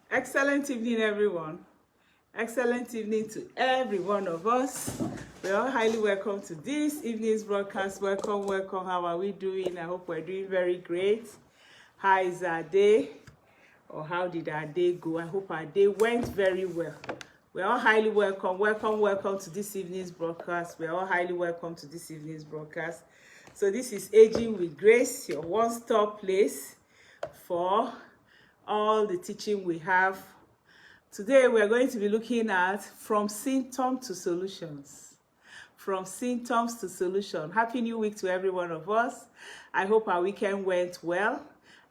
Excellent evening, everyone. Excellent evening to every one of us. We're all highly welcome to this evening's broadcast. Welcome, welcome. How are we doing? I hope we're doing very great. How is our day? Or how did our day go? I hope our day went very well. We're all highly welcome. Welcome, welcome to this evening's broadcast. We're all highly welcome to this evening's broadcast. So this is Aging with Grace, your one-stop place for all the teaching we have. Today we're going to be looking at from symptoms to solutions. From symptoms to solution. Happy new week to every one of us. I hope our weekend went well,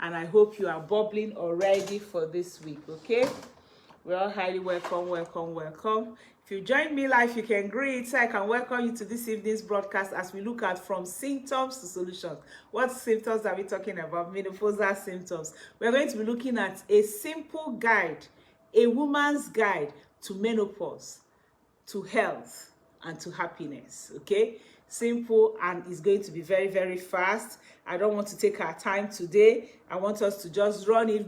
and I hope you are bubbling already for this week, okay? We're all highly welcome, welcome, welcome. If you join me live, you can greet, so I can welcome you to this evening's broadcast as we look at from symptoms to solutions. What symptoms are we talking about? Menopausal symptoms. We're going to be looking at a simple guide, a woman's guide to menopause, to health, and to happiness, okay? Simple, and it's going to be very, very fast. I don't want to take our time today. I want us to just run it,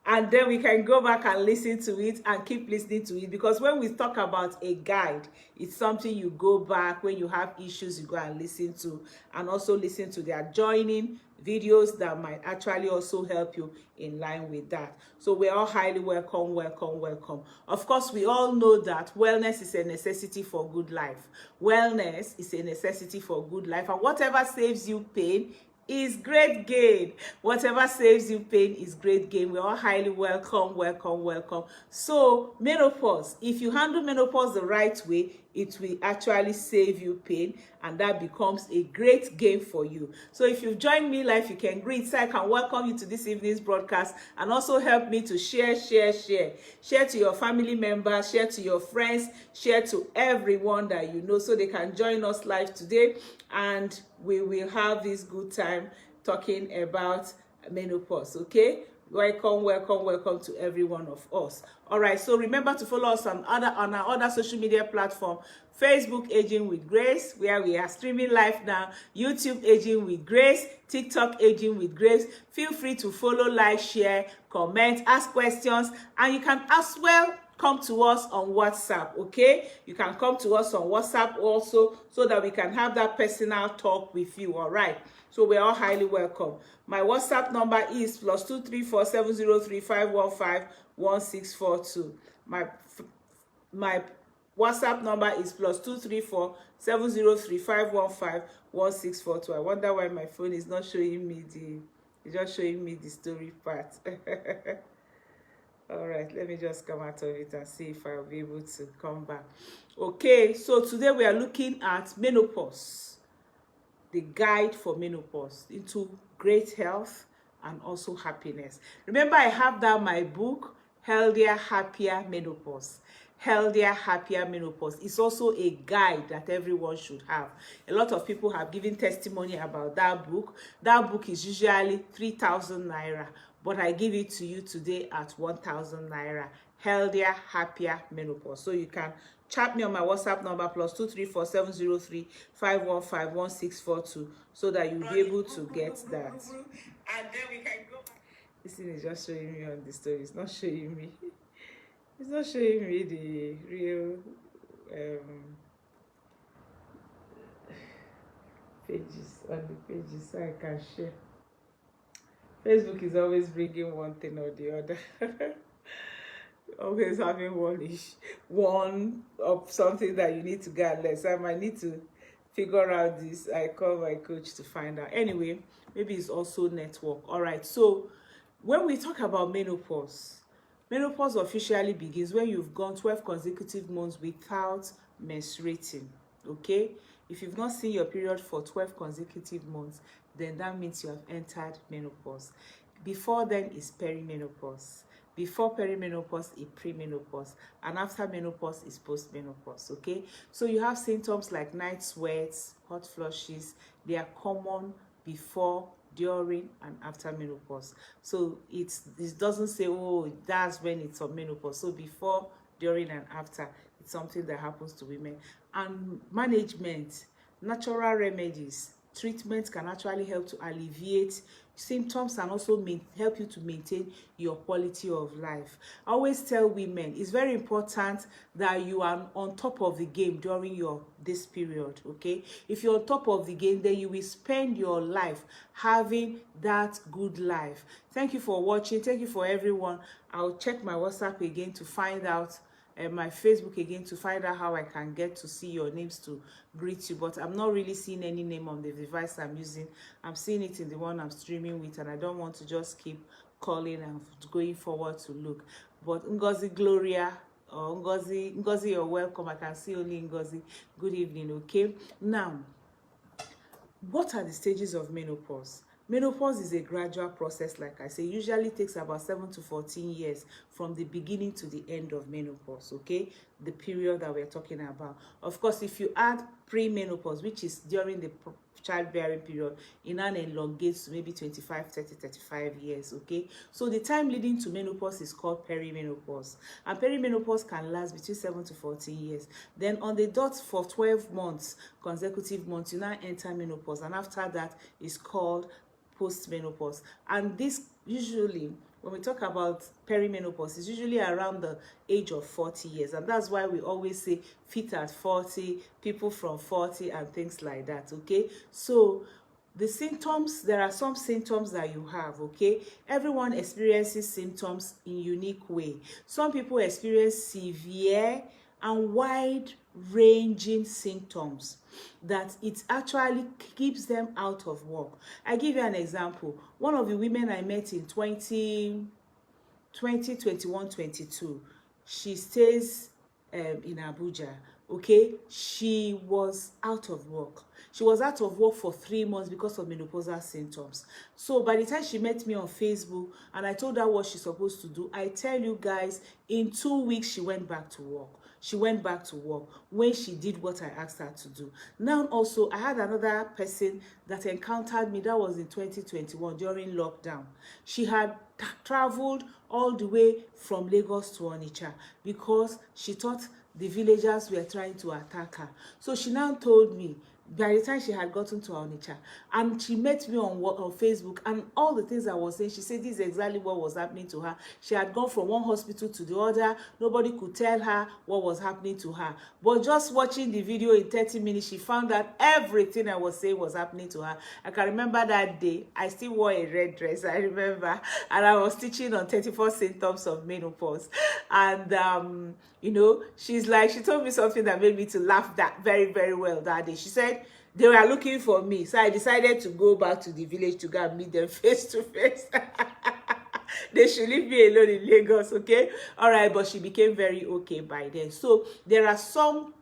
and then we can go back and listen to it and keep listening to it, because when we talk about a guide, it's something you go back when you have issues, you go and listen to, and also listen to the adjoining videos that might actually also help you in line with that. So we're all highly welcome, welcome, welcome. Of course, we all know that wellness is a necessity for good life. Wellness is a necessity for good life, and whatever saves you pain is great gain. Whatever saves you pain is great gain. We're all highly welcome, welcome, welcome. So menopause, if you handle menopause the right way, it will actually save you pain, and that becomes a great gain for you. So if you've joined me live, you can greet, so I can welcome you to this evening's broadcast, and also help me to share to your family members, share to your friends, share to everyone that you know, so they can join us live today, and we will have this good time talking about menopause, okay? Welcome, welcome, welcome to every one of us. All right, so remember to follow us on our other social media platform: Facebook Aging with Grace, where we are streaming live now; YouTube Aging with Grace; TikTok Aging with Grace. Feel free to follow, like, share, comment, ask questions, and you can as well come to us on WhatsApp, okay? You can come to us on WhatsApp also, so that we can have that personal talk with you, all right? So we're all highly welcome. My WhatsApp number is +234 703 515 1642. My WhatsApp number is +234 703 515 1642. I wonder why my phone is not showing me it's just showing me the story part. All right, let me just come out of it and see if I'll be able to come back. Okay, so today we are looking at menopause, the guide for menopause into great health and also happiness. Remember, I have down my book, Healthier, Happier Menopause. Healthier, Happier Menopause. It's also a guide that everyone should have. A lot of people have given testimony about that book. That book is usually 3,000 naira, but I give it to you today at 1,000 naira. Healthier, Happier Menopause. So you can chat me on my WhatsApp number +234 703 515 1642, so that you'll be able to get that. And then we can go back. This thing is just showing me on the story. It's not showing me. It's not showing me the real pages on the pages, so I can share. Facebook is always bringing one thing or the other. Always having one of something that you need to get less. I might need to figure out this. I call my coach to find out. Anyway, maybe it's also network. All right, so when we talk about menopause officially begins when you've gone 12 consecutive months without menstruating, okay? If you've not seen your period for 12 consecutive months, then that means you have entered menopause. Before then is peri-menopause. Before peri-menopause is pre-menopause, and after menopause is post-menopause, okay? So you have symptoms like night sweats, hot flushes. They are common before, during, and after menopause. So it doesn't say, oh, that's when it's on menopause. So before, during, and after, it's something that happens to women. And management, natural remedies treatments can actually help to alleviate symptoms and also help you to maintain your quality of life. I always tell women it's very important that you are on top of the game during this period. Okay, if you're on top of the game, then you will spend your life having that good life. Thank you for watching. Thank you for everyone. I'll check my WhatsApp again to find out, my Facebook again to find out how I can get to see your names to greet you, but I'm not really seeing any name on the device I'm using. I'm seeing it in the one I'm streaming with, and I don't want to just keep calling and going forward to look. But Ngozi Gloria or Ngozi, you're welcome. I can see only Ngozi. Good evening. Okay, now what are the stages of menopause? Menopause is a gradual process, like I say. Usually takes about 7 to 14 years from the beginning to the end of menopause, okay? The period that we're talking about. Of course, if you add pre-menopause, which is during the childbearing period, it now elongates to maybe 25, 30, 35 years, okay? So the time leading to menopause is called peri-menopause. And peri-menopause can last between 7 to 14 years. Then on the dot for 12 months, consecutive months, you now enter menopause. And after that is called post-menopause. And this usually, when we talk about peri-menopause, is usually around the age of 40 years. And that's why we always say fit at 40, people from 40 and things like that, okay? So the symptoms, there are some symptoms that you have, okay? Everyone experiences symptoms in unique way. Some people experience severe and wide-ranging symptoms that it actually keeps them out of work. I give you an example. One of the women I met in 2021-22, she stays in Abuja, okay? She was out of work. She was out of work for 3 months because of menopausal symptoms. So by the time she met me on Facebook and I told her what she's supposed to do, I tell you guys, in 2 weeks she went back to work. She went back to work when she did what I asked her to do. Now also, I had another person that encountered me. That was in 2021 during lockdown. She had traveled all the way from Lagos to Onitsha because she thought the villagers were trying to attack her. So she now told me, by the time she had gotten to Onitsha, and she met me on Facebook, and all the things I was saying, she said this is exactly what was happening to her. She had gone from one hospital to the other. Nobody could tell her what was happening to her. But just watching the video in 30 minutes, she found out everything I was saying was happening to her. I can remember that day, I still wore a red dress, I remember, and I was teaching on 34 symptoms of menopause. And you know, she told me something that made me to laugh that very, very well that day. She said they were looking for me, so I decided to go back to the village to go and meet them face to face. They should leave me alone in Lagos, okay? All right, but she became very okay by then. So there are some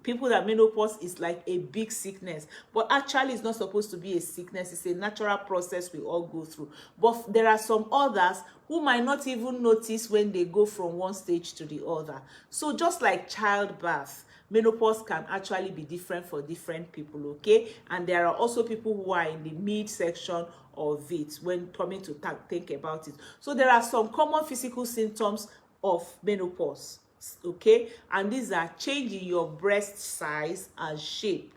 people that menopause is like a big sickness, but actually it's not supposed to be a sickness. It's a natural process we all go through. But there are some others who might not even notice when they go from one stage to the other. So just like childbirth, menopause can actually be different for different people, okay? And there are also people who are in the mid section of it when coming to think about it. So there are some common physical symptoms of menopause, okay? And these are change in your breast size and shape.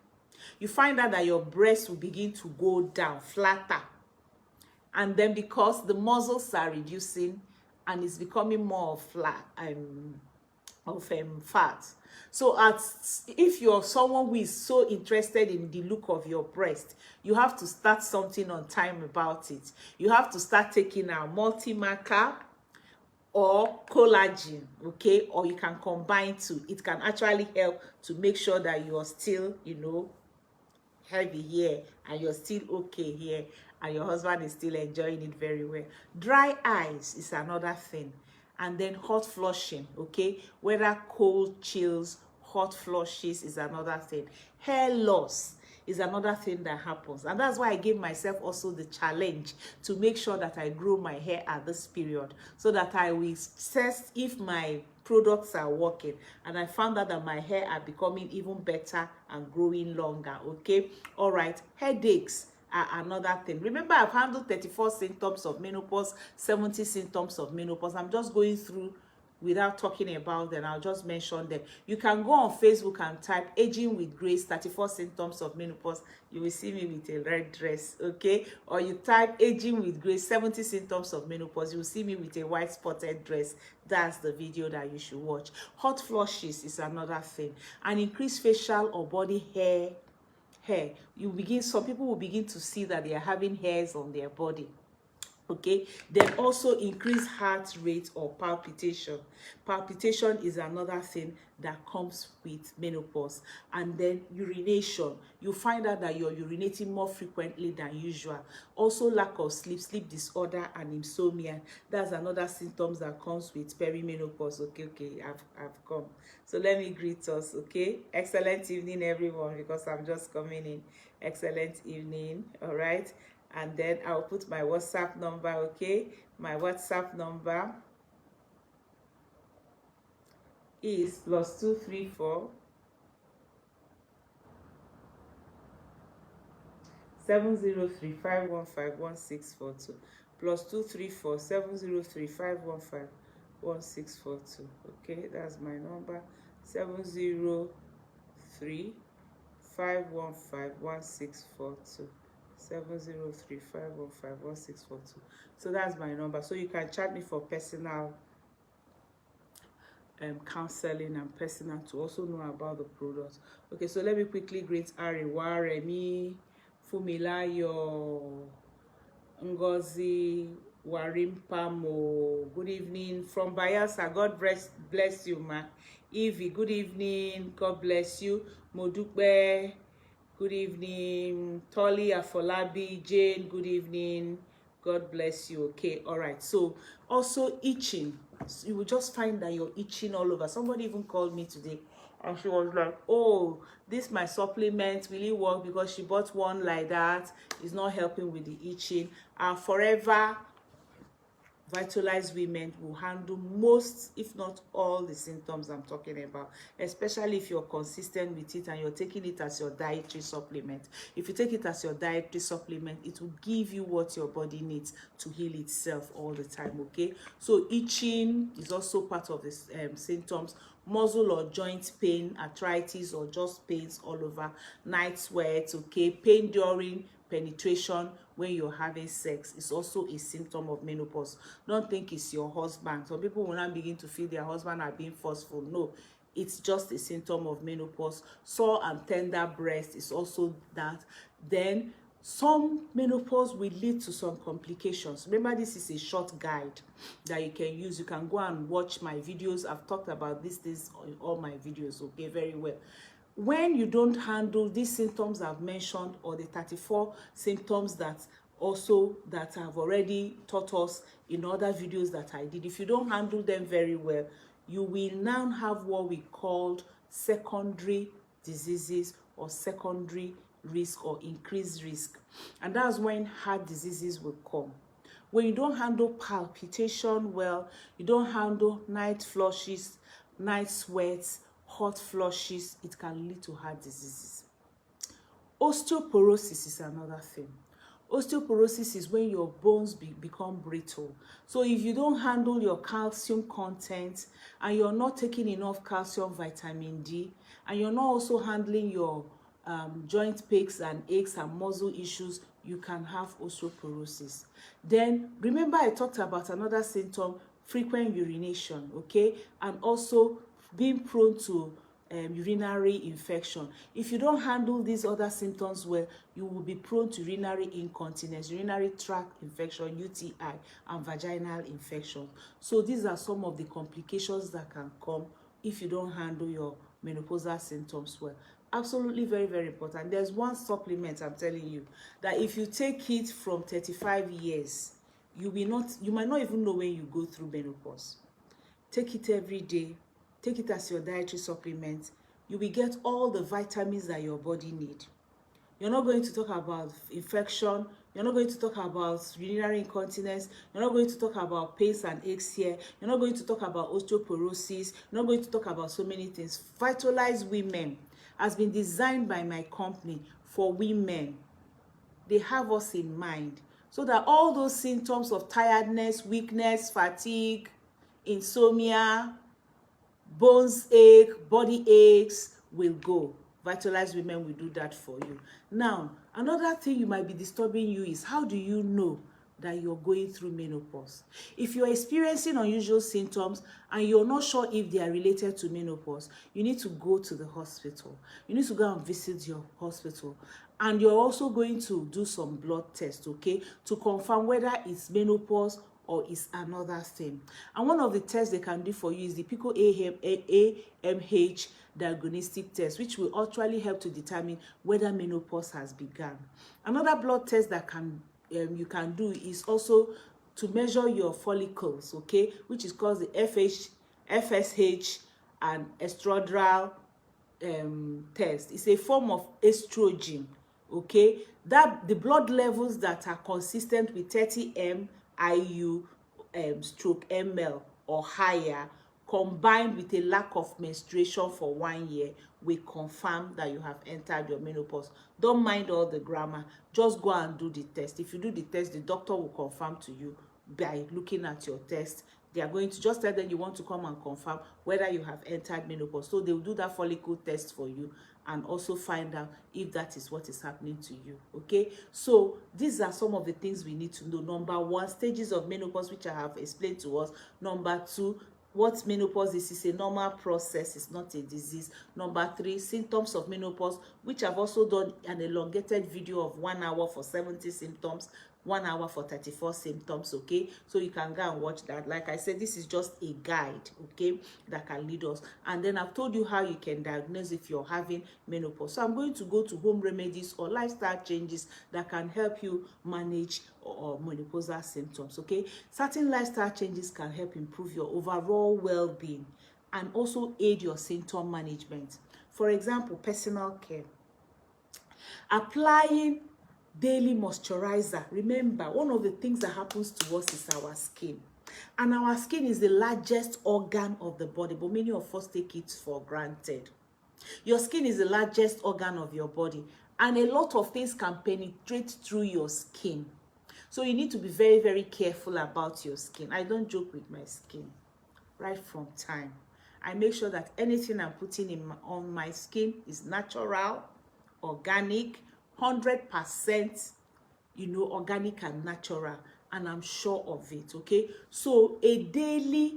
You find out that your breast will begin to go down, flatter. And then because the muscles are reducing and it's becoming more flat, fat. So if you're someone who is so interested in the look of your breast, you have to start something on time about it. You have to start taking a multi-marker or collagen, okay? Or you can combine two. It can actually help to make sure that you are still, you know, heavy here and you're still okay here and your husband is still enjoying it very well. Dry eyes is another thing. And then hot flushing, okay? Whether cold chills, hot flushes is another thing. Hair loss is another thing that happens. And that's why I gave myself also the challenge to make sure that I grow my hair at this period so that I will test if my products are working. And I found out that my hair are becoming even better and growing longer, okay? All right, headaches are another thing. Remember, I've handled 34 symptoms of menopause, 70 symptoms of menopause. I'm just going through without talking about them. I'll just mention them. You can go on Facebook and type aging with grace 34 symptoms of menopause. You will see me with a red dress, okay? Or you type aging with grace 70 symptoms of menopause. You will see me with a white spotted dress. That's the video that you should watch. Hot flushes is another thing. An increased facial or body hair. Some people will begin to see that they are having hairs on their body. Okay, then also increase heart rate or palpitation. Palpitation is another thing that comes with menopause. And then urination, you find out that you're urinating more frequently than usual. Also lack of sleep disorder and insomnia. That's another symptoms that comes with perimenopause. Okay, I've come. So let me greet us. Okay, excellent evening everyone, because I'm just coming in. Excellent evening. All right, and then I'll put my WhatsApp number. Okay, my WhatsApp number is +234 703 515 1642 +234 703 515 1642. Okay, that's my number, 703 515 1642. 703 515 1642. So that's my number. So you can chat me for personal counseling and personal to also know about the products. Okay, so let me quickly greet Arewa, Remi, Fumilayo, Ngozi, Warimpamo. Good evening from Bayelsa. God bless you, ma. Evie, good evening. God bless you. Modupe, good evening. Tolly Afolabi, Jane, good evening. God bless you. Okay, all right. So also itching. So you will just find that you're itching all over. Somebody even called me today and she was like, oh, this my supplement, will it work? Because she bought one like that. It's not helping with the itching. Forever Vitalized Women will handle most, if not all, the symptoms I'm talking about, especially if you're consistent with it and you're taking it as your dietary supplement. If you take it as your dietary supplement, it will give you what your body needs to heal itself all the time. Okay, so itching is also part of the symptoms. Muscle or joint pain, arthritis, or just pains all over, night sweats. Okay, pain during penetration when you're having sex is also a symptom of menopause. Don't think it's your husband. Some people will not begin to feel their husband are being forceful. No, it's just a symptom of menopause. Sore and tender breast is also that. Then some menopause will lead to some complications. Remember, this is a short guide that you can use. You can go and watch my videos. I've talked about these things in all my videos, okay, very well. When you don't handle these symptoms I've mentioned, or the 34 symptoms that I've already taught us in other videos that I did, if you don't handle them very well, you will now have what we called secondary diseases or secondary risk or increased risk. And that's when heart diseases will come. When you don't handle palpitation well, you don't handle night flushes, night sweats, hot flushes, it can lead to heart diseases. Osteoporosis is another thing. Osteoporosis is when your bones become brittle. So if you don't handle your calcium content and you're not taking enough calcium, vitamin D, and you're not also handling your joint pains and aches and muscle issues, you can have osteoporosis. Then remember I talked about another symptom, frequent urination, okay, and also being prone to urinary infection. If you don't handle these other symptoms well, you will be prone to urinary incontinence, urinary tract infection, UTI, and vaginal infection. So these are some of the complications that can come if you don't handle your menopausal symptoms well. Absolutely very, very important. There's one supplement I'm telling you that if you take it from 35 years, you might not even know when you go through menopause. Take it every day. Take it as your dietary supplement. You will get all the vitamins that your body needs. You're not going to talk about infection. You're not going to talk about urinary incontinence. You're not going to talk about pains and aches here. You're not going to talk about osteoporosis. You're not going to talk about so many things. Vitalized Women has been designed by my company for women. They have us in mind so that all those symptoms of tiredness, weakness, fatigue, insomnia, bones ache, body aches will go. Vitalize Women will do that for you. Now, another thing you might be disturbing you is, how do you know that you're going through menopause? If you're experiencing unusual symptoms and you're not sure if they are related to menopause, you need to go to the hospital. You need to go and visit your hospital. And you're also going to do some blood tests, okay, to confirm whether it's menopause or is another thing. And one of the tests they can do for you is the PICO AMH diagnostic test, which will actually help to determine whether menopause has begun. Another blood test that you can do is also to measure your follicles, okay, which is called the FSH and estradiol test. It's a form of estrogen, okay, that the blood levels that are consistent with 30 IU stroke ml or higher, combined with a lack of menstruation for 1 year, will confirm that you have entered your menopause. Don't mind all the grammar, just go and do the test. If you do the test, the doctor will confirm to you by looking at your test. They are going to just tell them you want to come and confirm whether you have entered menopause. So they will do that follicle test for you and also find out if that is what is happening to you, okay? So these are some of the things we need to know. Number 1, stages of menopause, which I have explained to us. Number 2, what menopause is a normal process, it's not a disease. Number 3, symptoms of menopause, which I've also done an elongated video of 1 hour for 70 symptoms, 1 hour for 34 symptoms, okay? So you can go and watch that. Like I said, this is just a guide, okay, that can lead us. And then I've told you how you can diagnose if you're having menopause. So I'm going to go to home remedies or lifestyle changes that can help you manage or menopausal symptoms, okay? Certain lifestyle changes can help improve your overall well-being and also aid your symptom management. For example, personal care. Applying daily moisturizer. Remember, one of the things that happens to us is our skin. And our skin is the largest organ of the body, but many of us take it for granted. Your skin is the largest organ of your body, and a lot of things can penetrate through your skin. So you need to be very, very careful about your skin. I don't joke with my skin right from time. I make sure that anything I'm putting on my skin is natural, organic, 100%, organic and natural, and I'm sure of it, okay? So a daily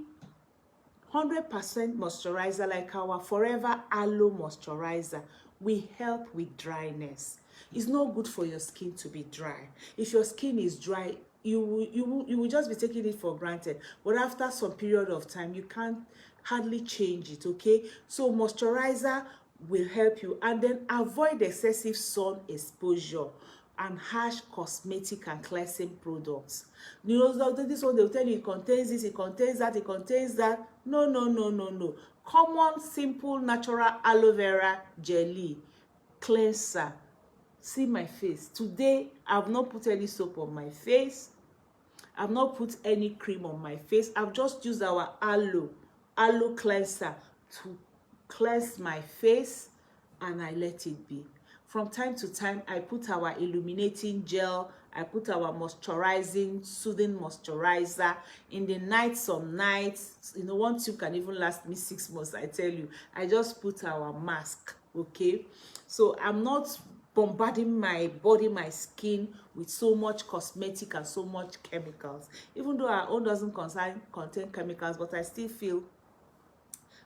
100% moisturizer like our Forever Aloe moisturizer will help with dryness. It's not good for your skin to be dry. If your skin is dry, you will just be taking it for granted. But after some period of time, you can't hardly change it, okay? So moisturizer will help you, and then avoid excessive sun exposure and harsh cosmetic and cleansing products. This one, they'll tell you it contains this, it contains that, it contains that. No. Common, simple, natural aloe vera jelly cleanser. See my face. Today, I've not put any soap on my face. I've not put any cream on my face. I've just used our aloe cleanser to cleanse my face, and I let it be. From time to time, I put our illuminating gel, I put our moisturizing, soothing moisturizer. In the night, some nights, one tube can even last me 6 months, I tell you. I just put our mask, okay? So I'm not bombarding my body, my skin with so much cosmetic and so much chemicals. Even though our own doesn't contain chemicals, but I still feel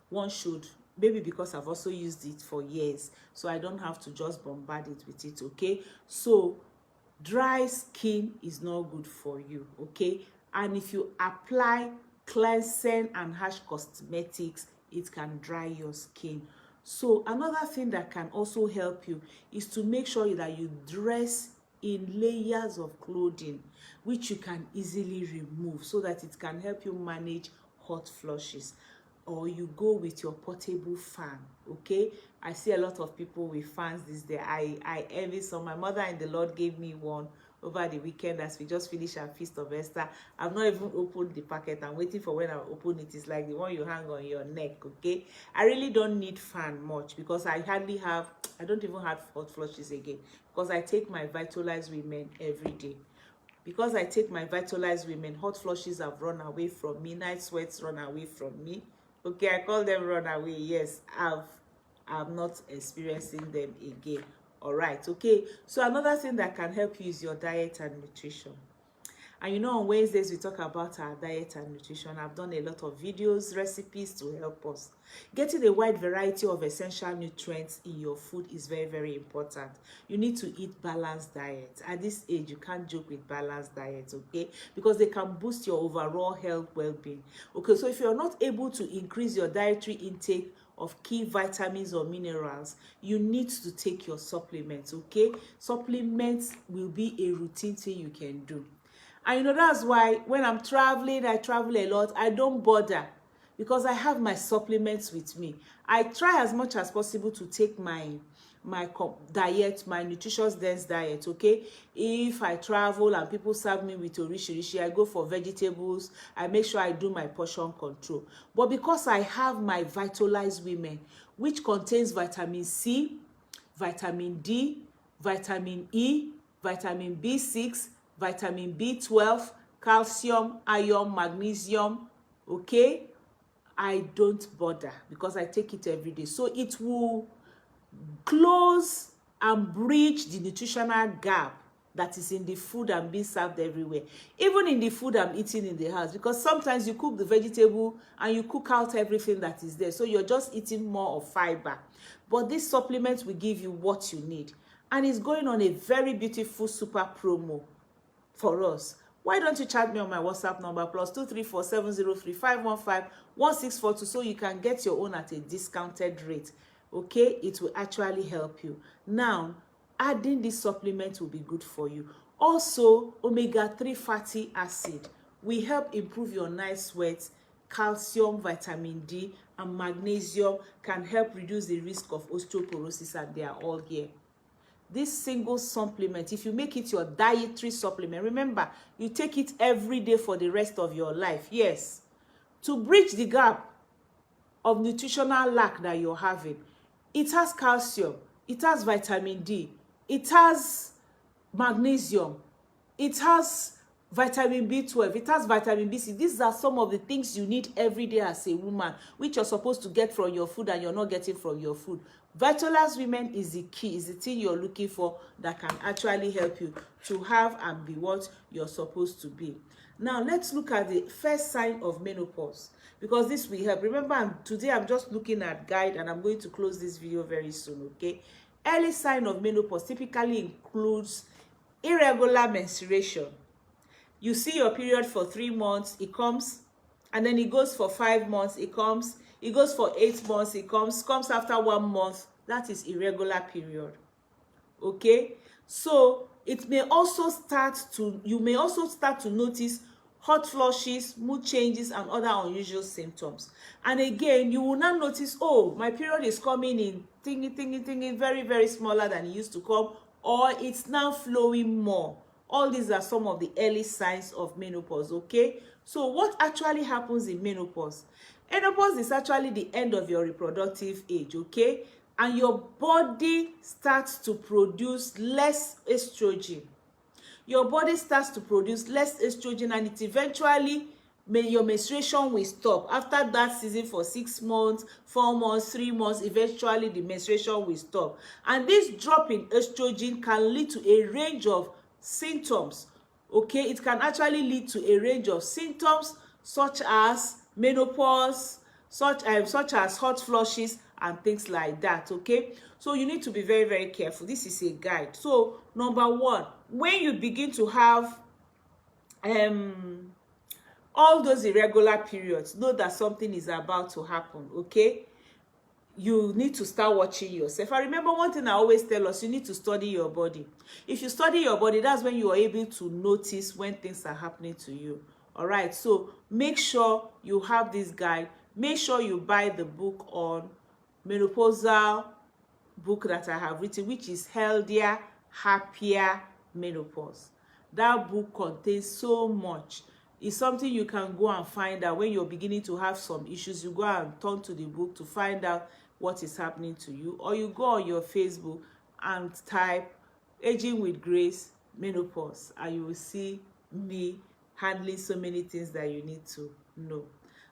one should, maybe because I've also used it for years, so I don't have to just bombard it with it, okay? So dry skin is not good for you, okay? And if you apply cleansing and harsh cosmetics, it can dry your skin. So another thing that can also help you is to make sure that you dress in layers of clothing which you can easily remove, so that it can help you manage hot flushes. Or you go with your portable fan, okay? I see a lot of people with fans these days. I envy some. My mother in the Lord gave me one over the weekend as we just finished our Feast of Esther. I've not even opened the packet. I'm waiting for when I open it. It's like the one you hang on your neck, okay? I really don't need fan much because I don't even have hot flushes again, because I take my Vitalize Women every day. Because I take my Vitalized Women, hot flushes have run away from me, night sweats run away from me. Okay, I call them run away. Yes, I'm not experiencing them again. All right, okay. So another thing that can help you is your diet and nutrition. And you know, on Wednesdays, we talk about our diet and nutrition. I've done a lot of videos, recipes to help us. Getting a wide variety of essential nutrients in your food is very, very important. You need to eat balanced diet. At this age, you can't joke with balanced diet, okay? Because they can boost your overall health well-being. Okay, so if you're not able to increase your dietary intake of key vitamins or minerals, you need to take your supplements, okay? Supplements will be a routine thing you can do. And you know, that's why when I'm traveling, I travel a lot, I don't bother because I have my supplements with me. I try as much as possible to take my diet, my nutritious dense diet, okay? If I travel and people serve me with orishirishi, I go for vegetables. I make sure I do my portion control. But because I have my Vitalized Women, which contains vitamin C, vitamin D, vitamin E, vitamin B6, vitamin B12, calcium, iron, magnesium, okay, I don't bother because I take it every day. So it will close and bridge the nutritional gap that is in the food I'm being served everywhere, even in the food I'm eating in the house, because sometimes you cook the vegetable and you cook out everything that is there, so you're just eating more of fiber. But this supplement will give you what you need, and it's going on a very beautiful super promo for us. Why don't you chat me on my WhatsApp number +234 703 515 1642 so you can get your own at a discounted rate. Okay, it will actually help you. Now, adding this supplement will be good for you. Also, omega-3 fatty acid will help improve your night sweats. Calcium, vitamin D, and magnesium can help reduce the risk of osteoporosis, and they are all here. This single supplement, if you make it your dietary supplement, remember, you take it every day for the rest of your life. Yes, to bridge the gap of nutritional lack that you're having. It has calcium, it has vitamin D, it has magnesium, it has vitamin B12, it has vitamin B6. These are some of the things you need every day as a woman, which you're supposed to get from your food and you're not getting from your food. Vitalized Women is the key, is the thing you're looking for that can actually help you to have and be what you're supposed to be. Now, let's look at the first sign of menopause, because this will help. Remember, today I'm just looking at guide and I'm going to close this video very soon, okay? Early sign of menopause typically includes irregular menstruation. You see your period for 3 months, it comes, and then it goes for 5 months, it comes, it goes for 8 months, it comes after 1 month. That is irregular period. Okay, so it may also you may also start to notice hot flushes, mood changes, and other unusual symptoms. And again, you will not notice, oh, my period is coming in thingy, very, very smaller than it used to come, or it's now flowing more. All these are some of the early signs of menopause, okay? So what actually happens in menopause? Menopause is actually the end of your reproductive age, okay? And your body starts to produce less estrogen. Your body starts to produce less estrogen, and it eventually, your menstruation will stop. After that season for 6 months, 4 months, 3 months, eventually the menstruation will stop. And this drop in estrogen can lead to a range of symptoms, okay? It can actually lead to a range of symptoms such as menopause, such as hot flushes and things like that, okay? So you need to be very, very careful. This is a guide. So number one, when you begin to have all those irregular periods, know that something is about to happen, okay? You need to start watching yourself. I remember one thing I always tell us, you need to study your body. If you study your body, that's when you are able to notice when things are happening to you. All right, so make sure you have this guide. Make sure you buy the book on menopausal book that I have written, which is Healthier, Happier Menopause. That book contains so much. It's something you can go and find out when you're beginning to have some issues. You go and turn to the book to find out what is happening to you, or you go on your Facebook and type Aging with Grace Menopause, and you will see me handling so many things that you need to know.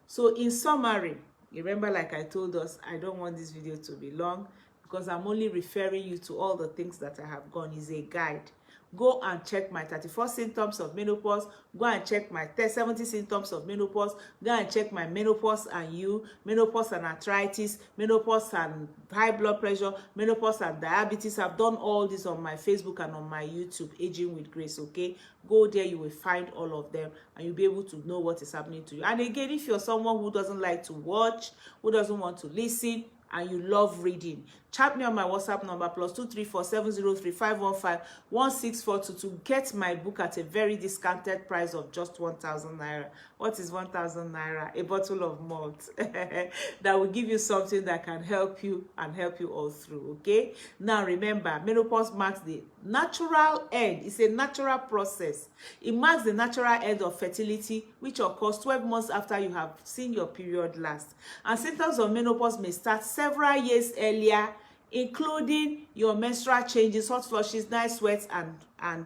So in summary, remember, like I told us, I don't want this video to be long because I'm only referring you to all the things that I have gone. Is a guide. Go and check my 34 symptoms of menopause. Go and check my 70 symptoms of menopause. Go and check my menopause and you, menopause and arthritis, menopause and high blood pressure, menopause and diabetes. I've done all this on my Facebook and on my YouTube, Aging with Grace, okay? Go there, you will find all of them and you'll be able to know what is happening to you. And again, if you're someone who doesn't like to watch, who doesn't want to listen, and you love reading, chat me on my WhatsApp number +234 703 515 1642 to get my book at a very discounted price of just 1,000 naira. What is 1,000 naira? A bottle of malt that will give you something that can help you and help you all through. Okay, now remember, menopause marks the natural end. It's a natural process. It marks the natural end of fertility, which occurs 12 months after you have seen your period last. And symptoms of menopause may start several years earlier, including your menstrual changes, hot flushes, night sweats, and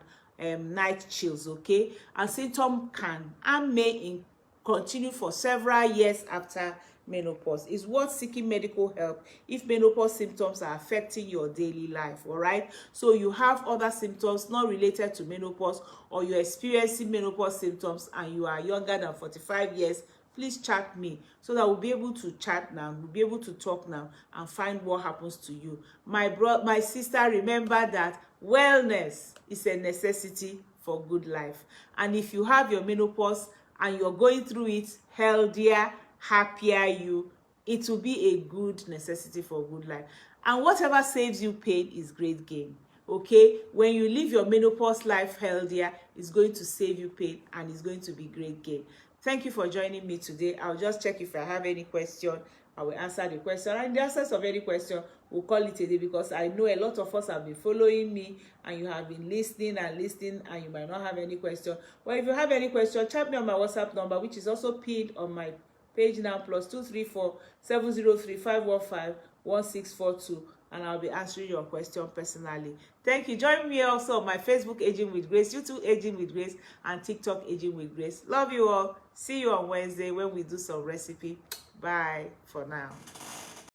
night chills. Okay, and symptoms can and may continue for several years after menopause. It's worth seeking medical help if menopause symptoms are affecting your daily life. All right, so you have other symptoms not related to menopause, or you're experiencing menopause symptoms and you are younger than 45 years, please chat me so that we'll be able to chat now, we'll be able to talk now and find what happens to you. My sister, remember that wellness is a necessity for good life. And if you have your menopause and you're going through it, healthier, happier you, it will be a good necessity for good life. And whatever saves you pain is great gain. Okay, when you live your menopause life healthier, it's going to save you pain and it's going to be great gain. Thank you for joining me today. I'll just check if I have any question. I will answer the question, and in the absence of any question, we'll call it a day, because I know a lot of us have been following me and you have been listening and listening and you might not have any question. Well, if you have any question, chat me on my WhatsApp number, which is also pinned on my page now, +234 703 515 1642, and I'll be answering your question personally. Thank you. Join me also on my Facebook, Aging with Grace, YouTube, Aging with Grace, and TikTok, Aging with Grace. Love you all. See you on Wednesday when we do some recipe. Bye for now.